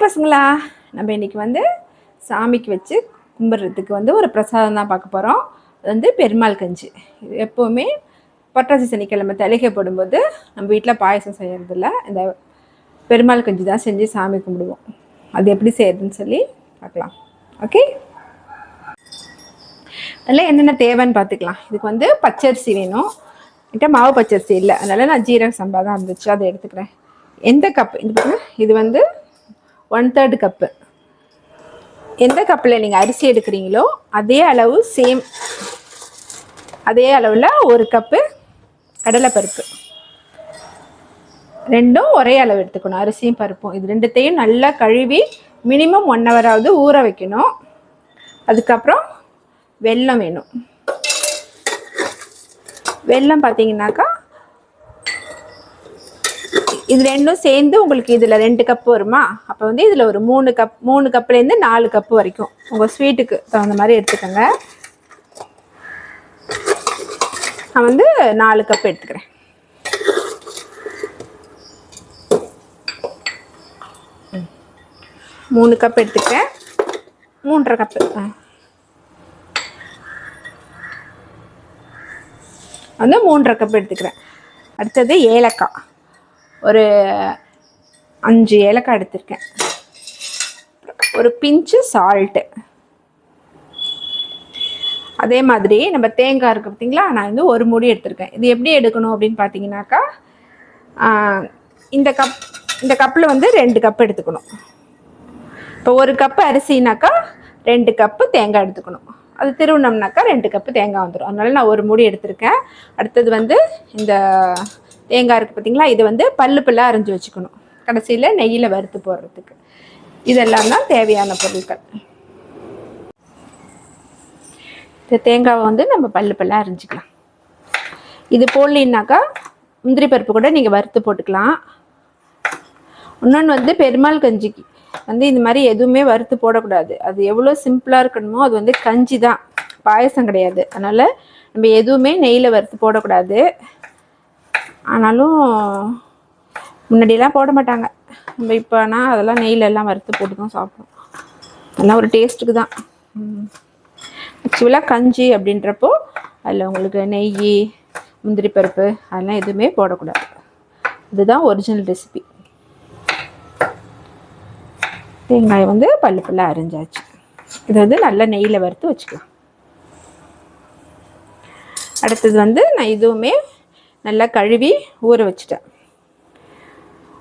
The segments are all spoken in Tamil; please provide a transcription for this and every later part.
பசங்களா, நம்ம இன்றைக்கி வந்து சாமிக்கு வச்சு கும்பிட்றதுக்கு வந்து ஒரு பிரசாதம் தான் பார்க்க போகிறோம். அது வந்து பெருமாள் கஞ்சி. இது எப்போவுமே புரட்டாசி சனிக்கிழமை தளிகை போடும்போது நம்ம வீட்டில் பாயசம் செய்கிறதில்ல, இந்த பெருமாள் கஞ்சி தான் செஞ்சு சாமி கும்பிடுவோம். அது எப்படி செய்யறதுன்னு சொல்லி பார்க்கலாம். ஓகே, அதில் என்னென்ன தேவைன்னு பார்த்துக்கலாம். இதுக்கு வந்து பச்சரிசி வேணும். என்கிட்ட மாவு பச்சரிசி இல்லை, அதனால் நான் ஜீரக சம்பா தான் இருந்துச்சு, அதை எடுத்துக்கிறேன். எந்த கப்பு இது வந்து 1/3 கப்பு. எந்த கப்பில் நீங்கள் அரிசி எடுக்கிறீங்களோ அதே அளவு அதே அளவில் 1 கப்பு கடலைப்பருப்பு. ரெண்டும் ஒரே அளவு எடுத்துக்கணும், அரிசியும் பருப்பும். இது ரெண்டுத்தையும் நல்லா கழுவி மினிமம் 1 ஹவராவது ஊற வைக்கணும். அதுக்கப்புறம் வெல்லம் வேணும். வெல்லம் பார்த்தீங்கன்னாக்கா இது ரெண்டும் சேர்ந்து உங்களுக்கு இதில் 2 கப்பு வருமா, அப்போ வந்து இதில் ஒரு 3 கப்புலேருந்து 4 கப்பு வரைக்கும் உங்கள் ஸ்வீட்டுக்கு தகுந்த மாதிரி எடுத்துக்கோங்க. நான் வந்து 4 கப்பு எடுத்துக்கிறேன். மூணு கப் எடுத்துக்கிறேன். 3.5 கப்பு வந்து 3.5 கப் எடுத்துக்கிறேன். அடுத்தது ஏலக்காய், ஒரு 5 ஏலக்காய் எடுத்திருக்கேன். ஒரு பிஞ்சு சால்ட்டு. அதே மாதிரி நம்ம தேங்காய் இருக்குது பார்த்தீங்களா, நான் வந்து ஒரு மூடி எடுத்திருக்கேன். இது எப்படி எடுக்கணும் அப்படின்னு பார்த்தீங்கன்னாக்கா, இந்த கப்பில் வந்து 2 கப்பு எடுத்துக்கணும். இப்போ 1 கப்பு அரிசினாக்கா 2 கப்பு தேங்காய் எடுத்துக்கணும். அது திருவண்ணம்னாக்கா 2 கப்பு தேங்காய் வந்துடும். அதனால நான் ஒரு மூடி எடுத்திருக்கேன். அடுத்தது வந்து இந்த தேங்காய் இருக்குது பார்த்தீங்களா, இது வந்து பல்லாக அரைஞ்சி வச்சுக்கணும், கடைசியில் நெய்யில் வறுத்து போடுறதுக்கு. இதெல்லாம் தான் தேவையான பொருட்கள். இந்த தேங்காவை வந்து நம்ம பல்லாக அரைஞ்சிக்கலாம். இது போடலின்னாக்கா முந்திரி பருப்பு கூட நீங்கள் வறுத்து போட்டுக்கலாம். இன்னொன்று வந்து பெருமாள் கஞ்சிக்கு வந்து இந்த மாதிரி எதுவுமே வறுத்து போடக்கூடாது. அது எவ்வளோ சிம்பிளாக இருக்கணுமோ, அது வந்து கஞ்சி தான், பாயசம் கிடையாது. அதனால் நம்ம எதுவுமே நெய்யில் வறுத்து போடக்கூடாது. ஆனாலும் முன்னாடியெல்லாம் போட மாட்டாங்க, நம்ம இப்போனா அதெல்லாம் நெய்லெல்லாம் வறுத்து போட்டு தான் சாப்பிடுவோம். அதெல்லாம் ஒரு டேஸ்ட்டுக்கு தான். ஆக்சுவலாக கஞ்சி அப்படின்றப்போ அதில் உங்களுக்கு நெய், முந்திரி பருப்பு அதெல்லாம் எதுவுமே போடக்கூடாது. இதுதான் ஒரிஜினல் ரெசிபி. தேங்காய் வந்து பல்லாக அரிஞ்சாச்சு. இது வந்து நல்லா நெய்யில் வறுத்து வச்சுக்கலாம். அடுத்தது வந்து நான் இதுவுமே நல்லா கழுவி ஊற வச்சுட்டேன்.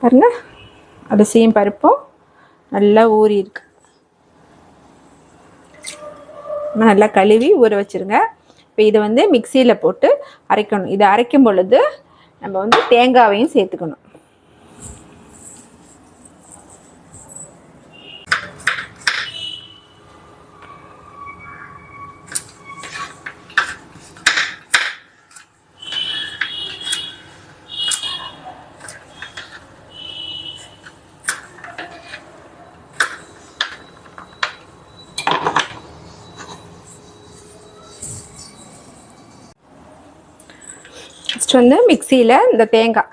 பாருங்க, அரிசியும் பருப்பும் நல்லா ஊறி இருக்கு. நல்லா கழுவி ஊற வச்சுருங்க. இப்போ இதை வந்து மிக்சியில் போட்டு அரைக்கணும். இதை அரைக்கும் பொழுது நம்ம வந்து தேங்காவையும் சேர்த்துக்கணும். ஃபஸ்ட்டு வந்து மிக்சியில் இந்த தேங்காய்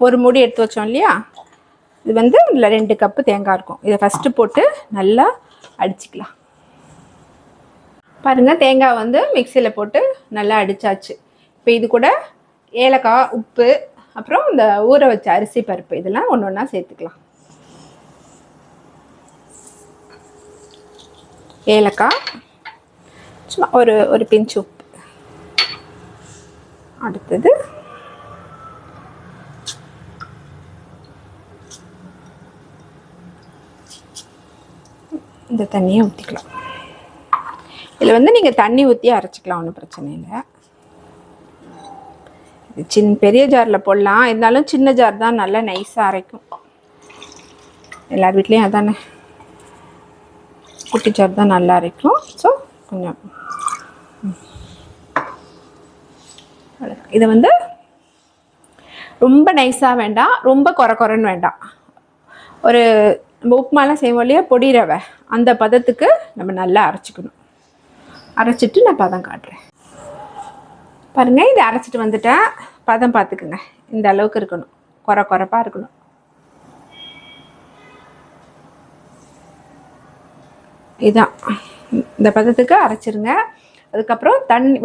ஒரு மூடி எடுத்து வச்சோம் இல்லையா, இது வந்து இதில் 2 கப்பு தேங்காய் இருக்கும். இதை ஃபஸ்ட்டு போட்டு நல்லா அடிச்சுக்கலாம். பாருங்கள், தேங்காய் வந்து மிக்சியில் போட்டு நல்லா அடித்தாச்சு. இப்போ இது கூட ஏலக்காய், உப்பு, அப்புறம் இந்த ஊற வச்ச அரிசி பருப்பு இதெல்லாம் ஒன்று ஒன்றா சேர்த்துக்கலாம். ஏலக்காய், சும்மா ஒரு பிஞ்சு உப்பு. அடுத்தது இந்த தண்ணியை ஊற்றிக்கலாம். இதில் வந்து நீங்கள் தண்ணி ஊற்றி அரைச்சிக்கலாம், ஒன்றும் பிரச்சனை இல்லை. இது பெரிய ஜாரில் போடலாம், இருந்தாலும் சின்ன ஜார் தான் நல்லா நைஸாக அரைக்கும். எல்லார் வீட்லேயும் அதானே, குட்டி ஜார் தான் நல்லா அரைக்கும். ஸோ கொஞ்சம் இதை வந்து ரொம்ப நைஸாக வேண்டாம், ரொம்ப குறைன்னு வேண்டாம். ஒரு நம்ம உப்புமாலாம் செய்வோம் இல்லையா, பொடி ரவை, அந்த பதத்துக்கு நம்ம நல்லா அரைச்சிக்கணும். அரைச்சிட்டு நான் பதம் காட்டுறேன். பாருங்கள், இதை அரைச்சிட்டு வந்துட்டேன். பதம் பார்த்துக்குங்க, இந்த அளவுக்கு இருக்கணும், குறைப்பாக இருக்கணும். இதான் இந்த பதத்துக்கு அரைச்சிருங்க. அதுக்கப்புறம்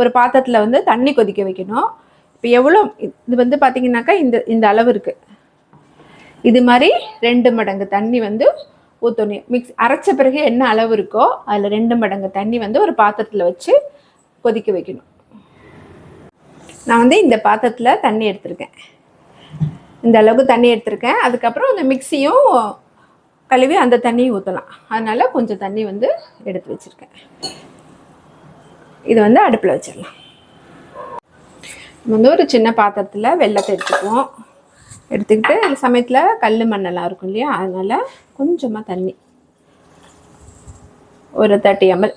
ஒரு பாத்திரத்தில் வந்து தண்ணி கொதிக்க வைக்கணும். இப்போ எவ்வளோ இது வந்து பார்த்தீங்கன்னாக்கா இந்த அளவு இருக்குது. இது மாதிரி 2 மடங்கு தண்ணி வந்து ஊற்றணும். அரைச்ச பிறகு என்ன அளவு இருக்கோ அதில் 2 மடங்கு தண்ணி வந்து ஒரு பாத்திரத்தில் வச்சு கொதிக்க வைக்கணும். நான் வந்து இந்த பாத்திரத்தில் தண்ணி எடுத்திருக்கேன். இந்த அளவுக்கு தண்ணி எடுத்திருக்கேன். அதுக்கப்புறம் இந்த மிக்சியும் கழுவி அந்த தண்ணியை ஊற்றலாம். அதனால் கொஞ்சம் தண்ணி வந்து எடுத்து வச்சுருக்கேன். இது வந்து அடுப்பில் வச்சிடலாம். வந்து ஒரு சின்ன பாத்திரத்தில் வெல்லத்தை எடுத்துக்குவோம். எடுத்துக்கிட்டு அந்த சமயத்தில் கல் மண்ணெல்லாம் இருக்கும் இல்லையா, அதனால் கொஞ்சமாக தண்ணி, ஒரு 30 ml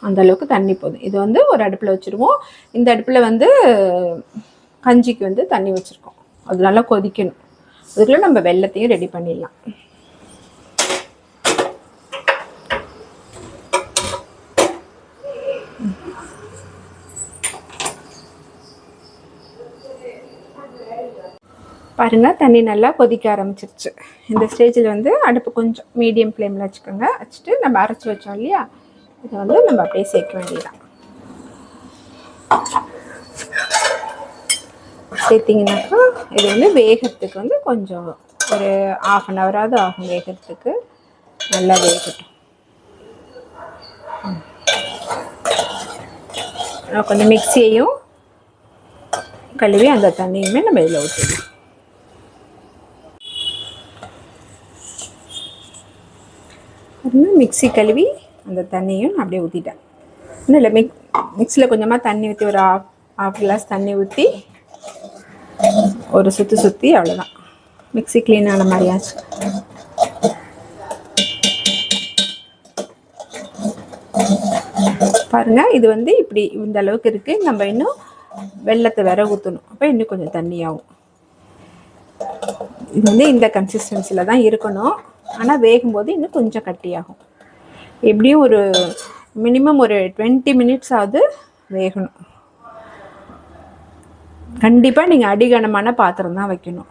அந்த அளவுக்கு தண்ணி போதும். இது வந்து ஒரு அடுப்பில் வச்சுருவோம். இந்த அடுப்பில் வந்து கஞ்சிக்கு வந்து தண்ணி வச்சுருக்கோம். அது நல்லா கொதிக்கணும். அதுக்குள்ளே நம்ம வெல்லத்தையும் ரெடி பண்ணிடலாம். பாருங்கள், தண்ணி நல்லா கொதிக்க ஆரம்பிச்சிருச்சு. இந்த ஸ்டேஜில் வந்து அடுப்பு கொஞ்சம் மீடியம் ஃப்ளேமில் வச்சுக்கோங்க. வச்சுட்டு நம்ம அரைச்சி வச்சோம் இல்லையா, இதை வந்து நம்ம அப்படியே சேர்க்க வேண்டியதான். சேர்த்திங்கனாக்கா இது வந்து வேகிறதுக்கு வந்து கொஞ்சம் ஒரு 1/2 hour ஆகும் வேகிறதுக்கு. நல்லா வேகட்டும். கொஞ்சம் மிக்சியையும் கழுவி அந்த தண்ணியுமே நம்ம இதில் ஊற்றிடலாம். மிக்சி கழுவி அந்த தண்ணியும் அப்படியே ஊற்றிட்டேன். இன்னும் இல்லை, மிக்சியில் கொஞ்சமாக தண்ணி ஊற்றி ஒரு half glass தண்ணி ஊற்றி ஒரு சுற்றி அவ்வளோதான். மிக்சி க்ளீன் ஆன மாதிரியாச்சு. பாருங்கள், இது வந்து இப்படி இந்த அளவுக்கு இருக்குது. நம்ம இன்னும் வெல்லத்தை வேற ஊற்றணும். அப்போ இன்னும் கொஞ்சம் தண்ணியாகும். இது வந்து இந்த கன்சிஸ்டன்சியில் தான் இருக்கணும். ஆனால் வேகும்போது இன்னும் கொஞ்சம் கட்டியாகும். எப்படியும் ஒரு மினிமம் ஒரு 20 minutes ஆகுது வேகணும். கண்டிப்பாக நீங்கள் அடிகனமான பாத்திரம் தான் வைக்கணும்.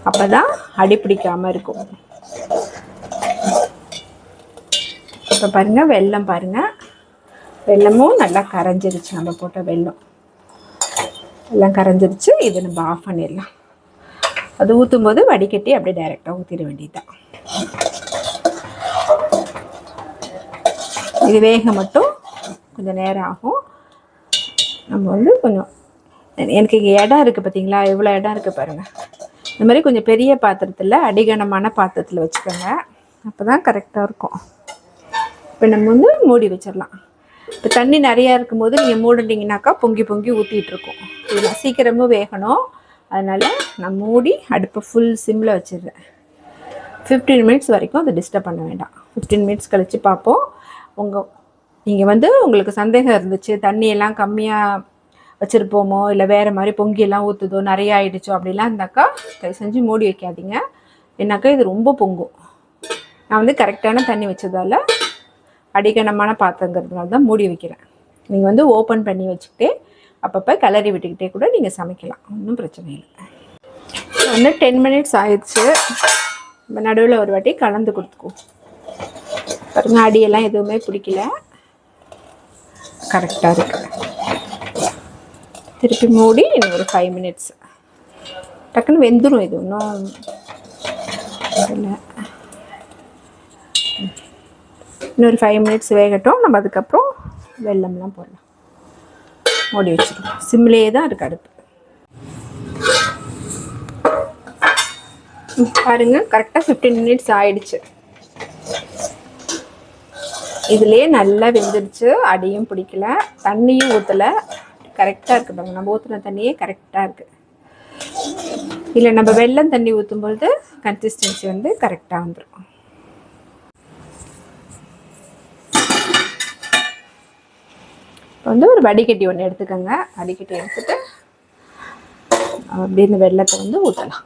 அப்போ தான் அடி பிடிக்காமல் இருக்கும். இப்போ பாருங்கள், வெல்லம் பாருங்கள், வெல்லமும் நல்லா கரைஞ்சிருச்சு. நம்ம போட்ட வெல்லம் எல்லாம் கரைஞ்சிருச்சு. இதை நம்ம ஆஃப் பண்ணிடலாம். அது ஊற்றும் போது வடிகட்டி அப்படியே டைரெக்டாக ஊற்றிட வேண்டியதுதான். இது வேக மட்டும் கொஞ்சம் நேரம் ஆகும். நம்ம வந்து கொஞ்சம், எனக்கு இங்கே இடம் இருக்குது பார்த்தீங்களா, எவ்வளோ இடம் இருக்குது பாருங்கள். இந்த மாதிரி கொஞ்சம் பெரிய பாத்திரத்தில், அடிகனமான பாத்திரத்தில் வச்சுக்கோங்க. அப்போ தான் கரெக்டாக இருக்கும். இப்போ நம்ம வந்து மூடி வச்சிடலாம். இப்போ தண்ணி நிறையா இருக்கும்போது நீங்கள் மூடினீங்கனாக்கா பொங்கி ஊற்றிட்டுருக்கோம். இது சீக்கிரமும் வேகணும். அதனால் நான் மூடி அடுப்பை ஃபுல் சிம்மில் வச்சிடுறேன். 15 minutes வரைக்கும் அதை டிஸ்டர்ப் பண்ண வேண்டாம். 15 minutes கழித்து பார்ப்போம். நீங்கள் வந்து உங்களுக்கு சந்தேகம் இருந்துச்சு, தண்ணியெல்லாம் கம்மியாக வச்சுருப்போமோ, இல்லை வேறு மாதிரி பொங்கியெல்லாம் ஊற்றுதோ, நிறைய ஆகிடுச்சோ அப்படிலாம் இருந்தாக்கா தயவு செஞ்சு மூடி வைக்காதீங்க. ஏன்னாக்கா இது ரொம்ப பொங்கும். நான் வந்து கரெக்டான தண்ணி வச்சதால், அடிகனமான பாத்திரங்கிறதுனால தான் மூடி வைக்கிறேன். நீங்கள் வந்து ஓப்பன் பண்ணி வச்சுக்கிட்டே அப்பப்போ கிளறி விட்டுக்கிட்டே கூட நீங்கள் சமைக்கலாம். ஒன்றும் பிரச்சனை இல்லை. வந்து 10 minutes ஆயிடுச்சு. நம்ம நடுவில் ஒரு வாட்டி கலந்து கொடுத்துக்குவோம். பாருங்க, அடியெல்லாம் எதுவுமே பிடிக்கல, கரெக்டாக இருக்கு. திருப்பி மூடி இன்னும் ஒரு 5 minutes. டக்குன்னு வெந்துடும். இது ஒன்றும் இல்லை. இன்னொரு 5 minutes வேகட்டும். நம்ம அதுக்கப்புறம் வெல்லம்லாம் போடலாம். மூடி வச்சுருக்கோம். சிம்லேயே தான் இருக்குது அடுப்பு. பாருங்கள், கரெக்டாக 15 minutes ஆயிடுச்சு. இதுலேயே நல்லா வெந்துருச்சு. அடியும் பிடிக்கல, தண்ணியும் ஊற்றலை, கரெக்டாக இருக்குது. பாருங்கள், நம்ம ஊற்றின தண்ணியே கரெக்டாக இருக்குது. இல்லை, நம்ம வெல்லம் தண்ணி ஊற்றும்பொழுது கன்சிஸ்டன்சி வந்து கரெக்டாக வந்துடும். இப்போ வந்து ஒரு வடிகட்டி ஒன்று எடுத்துக்கோங்க. வடிகட்டி எடுத்துட்டு அப்படியே இந்த வெல்லத்தை வந்து ஊற்றலாம்.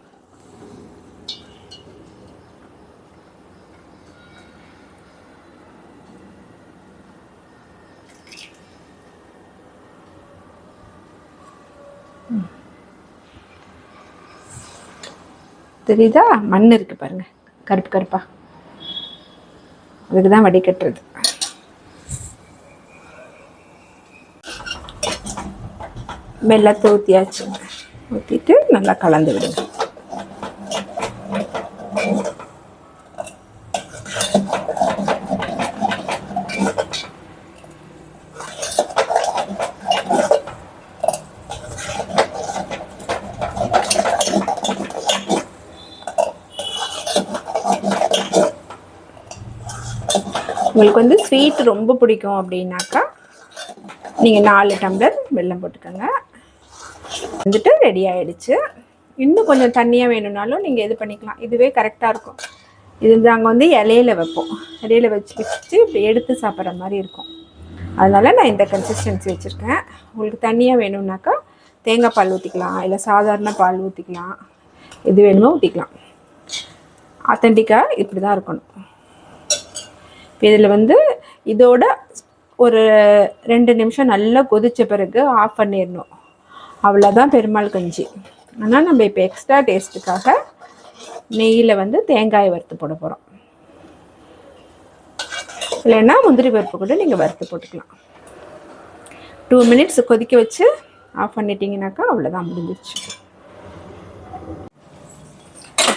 தெரியுதா, மண் இருக்குது பாருங்கள், கருப்பு கருப்பாக. அதுக்கு தான் வடிகட்டுறது. வெல்லத்தை ஊற்றியாச்சு. ஊற்றிட்டு நல்லா கலந்து விடுங்க. உங்களுக்கு வந்து ஸ்வீட் ரொம்ப பிடிக்கும் அப்படின்னாக்கா நீங்கள் 4 டம்ளர் வெல்லம் போட்டுக்கோங்க. வந்துட்டு ரெடி ஆகிடுச்சு. இன்னும் கொஞ்சம் தண்ணியாக வேணும்னாலும் நீங்கள் இது பண்ணிக்கலாம். இதுவே கரெக்டாக இருக்கும். இது நாங்கள் வந்து இலையில வைப்போம். இலையில வச்சு இப்படி எடுத்து சாப்பிட்ற மாதிரி இருக்கும். அதனால் நான் இந்த கன்சிஸ்டன்சி வச்சுருக்கேன். உங்களுக்கு தண்ணியாக வேணும்னாக்கா தேங்காய் பால் ஊற்றிக்கலாம், இல்லை சாதாரண பால் ஊற்றிக்கலாம், எது வேணுமோ ஊற்றிக்கலாம். ஆத்தென்டிக்காக இப்படி தான் இருக்கணும். இதில் வந்து இதோட ஒரு 2 நிமிஷம் நல்லா கொதித்த பிறகு ஆஃப் பண்ணிடணும். அவ்வளோதான் பெருமாள் கஞ்சி. ஆனால் நம்ம இப்போ எக்ஸ்ட்ரா டேஸ்ட்டுக்காக நெய்யில் வந்து தேங்காய் வறுத்து போட போகிறோம். இல்லைன்னா முந்திரி பருப்பு கூட நீங்கள் வறுத்து போட்டுக்கலாம். 2 மினிட்ஸ் கொதிக்க வச்சு ஆஃப் பண்ணிட்டீங்கன்னாக்கா அவ்வளோதான், முடிஞ்சிருச்சு.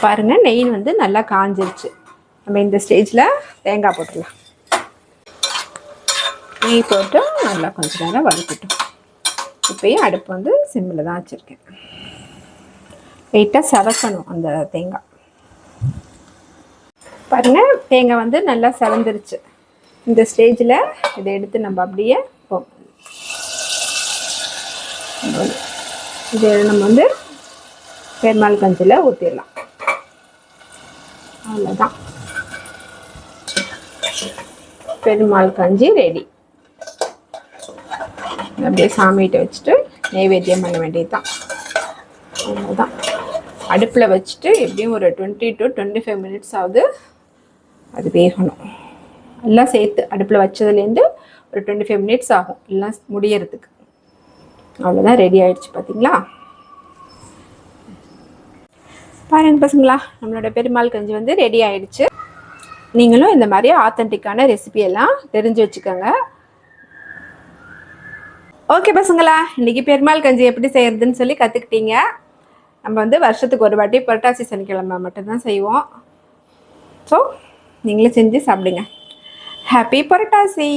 பாருங்கள், நெய் வந்து நல்லா காஞ்சிருச்சு. நம்ம இந்த ஸ்டேஜில் தேங்காய் போட்டுக்கலாம். நெய் போட்டு நல்லா கொஞ்சம் நேரம் வறுக்கட்டும். இப்போயும் அடுப்பு வந்து சிம்மில் தான் வச்சுருக்கேன். லைட்டாக சவக்கணும் அந்த தேங்காய். பாருங்கள், தேங்காய் வந்து நல்லா சவந்துருச்சு. இந்த ஸ்டேஜில் இதை எடுத்து நம்ம அப்படியே இதை நம்ம வந்து பெருமாள் கஞ்சியில் ஊற்றிடலாம். அவ்வளோதான், பெருமாள் கஞ்சி ரெடி. அப்படியே சாமிகிட்ட வச்சுட்டு நைவேத்தியம் பண்ண வேண்டியது தான். அவ்வளோதான். அடுப்பில் வச்சுட்டு எப்படியும் ஒரு 20 to 25 மினிட்ஸ் ஆகுது அது வேகணும். எல்லாம் சேர்த்து அடுப்பில் வச்சதுலேருந்து ஒரு 25 மினிட்ஸ் ஆகும் எல்லாம் முடியறதுக்கு. அவ்வளோதான், ரெடி ஆகிடுச்சு. பார்த்தீங்களா? பாருங்க பசங்களா, நம்மளோட பெருமாள் கஞ்சி வந்து ரெடி ஆகிடுச்சு. நீங்களும் இந்த மாதிரி ஆத்தென்டிக்கான ரெசிபியெல்லாம் தெரிஞ்சு வச்சுக்கோங்க. ஓகே பசங்களா, இன்றைக்கி பெருமாள் கஞ்சி எப்படி செய்கிறதுன்னு சொல்லி கற்றுக்கிட்டீங்க. நம்ம வந்து வருஷத்துக்கு ஒரு வாட்டி புரட்டாசி சனிக்கிழமை மட்டும்தான் செய்வோம். ஸோ நீங்களும் செஞ்சு சாப்பிடுங்க. ஹாப்பி புரட்டாசி.